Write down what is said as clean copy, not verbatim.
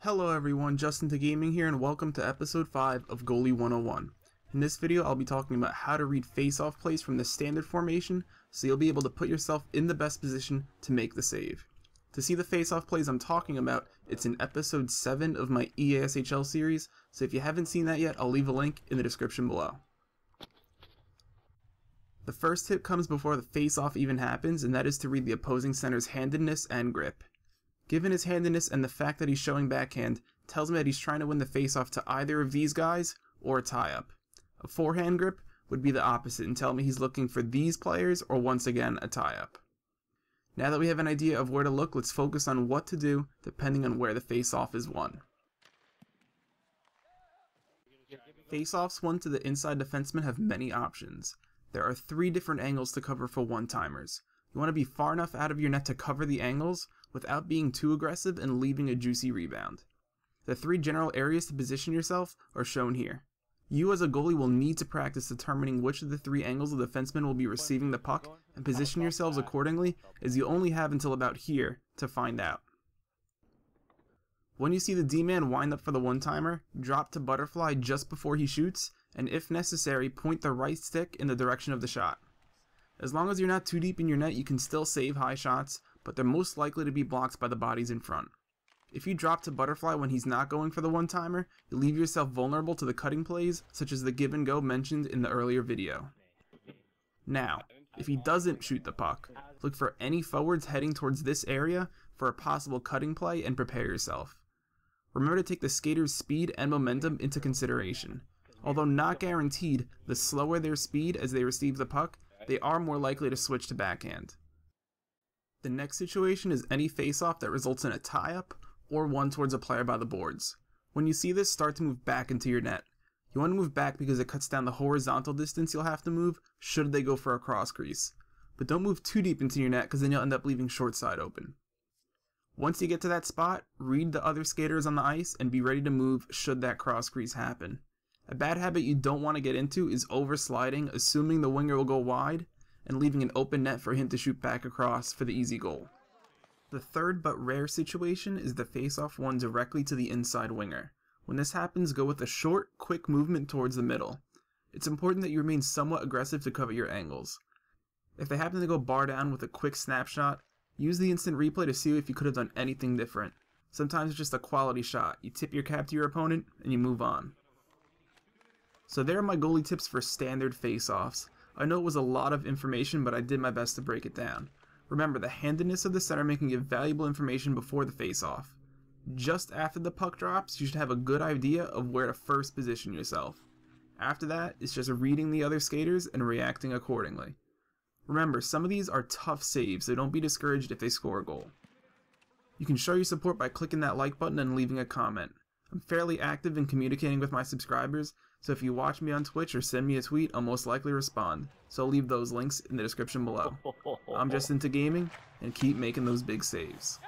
Hello everyone, Justin to Gaming here and welcome to episode 5 of Goalie 101. In this video I'll be talking about how to read face-off plays from the standard formation so you'll be able to put yourself in the best position to make the save. To see the face-off plays I'm talking about, it's in episode 7 of my EASHL series, so if you haven't seen that yet I'll leave a link in the description below. The first tip comes before the face-off even happens, and that is to read the opposing center's handedness and grip. Given his handedness and the fact that he's showing backhand, tells me that he's trying to win the face-off to either of these guys or a tie-up. A forehand grip would be the opposite and tell me he's looking for these players or once again a tie-up. Now that we have an idea of where to look, let's focus on what to do depending on where the face-off is won. Face-offs won to the inside defenseman have many options. There are 3 different angles to cover for one-timers. You want to be far enough out of your net to cover the angles without being too aggressive and leaving a juicy rebound. The 3 general areas to position yourself are shown here. You as a goalie will need to practice determining which of the 3 angles the defenseman will be receiving the puck and position yourselves accordingly, as you only have until about here to find out. When you see the D-man wind up for the one-timer, drop to butterfly just before he shoots, and if necessary, point the right stick in the direction of the shot. As long as you're not too deep in your net, you can still save high shots, but they're most likely to be blocked by the bodies in front. If you drop to butterfly when he's not going for the one-timer, you leave yourself vulnerable to the cutting plays, such as the give and go mentioned in the earlier video. Now, if he doesn't shoot the puck, look for any forwards heading towards this area for a possible cutting play and prepare yourself. Remember to take the skater's speed and momentum into consideration. Although not guaranteed, the slower their speed as they receive the puck, they are more likely to switch to backhand. The next situation is any face-off that results in a tie-up or one towards a player by the boards. When you see this, start to move back into your net. You want to move back because it cuts down the horizontal distance you'll have to move should they go for a cross crease. But don't move too deep into your net because then you'll end up leaving short side open. Once you get to that spot, read the other skaters on the ice and be ready to move should that cross crease happen. A bad habit you don't want to get into is over-sliding, assuming the winger will go wide, and leaving an open net for him to shoot back across for the easy goal. The third but rare situation is the face-off won directly to the inside winger. When this happens, go with a short, quick movement towards the middle. It's important that you remain somewhat aggressive to cover your angles. If they happen to go bar down with a quick snapshot, use the instant replay to see if you could have done anything different. Sometimes it's just a quality shot. You tip your cap to your opponent and you move on. So there are my goalie tips for standard face-offs. I know it was a lot of information, but I did my best to break it down. Remember, the handedness of the centerman can give valuable information before the face-off. Just after the puck drops, you should have a good idea of where to first position yourself. After that, it's just reading the other skaters and reacting accordingly. Remember, some of these are tough saves, so don't be discouraged if they score a goal. You can show your support by clicking that like button and leaving a comment. I'm fairly active in communicating with my subscribers, so if you watch me on Twitch or send me a tweet, I'll most likely respond, so I'll leave those links in the description below. I'm Justin to Gaming, and keep making those big saves.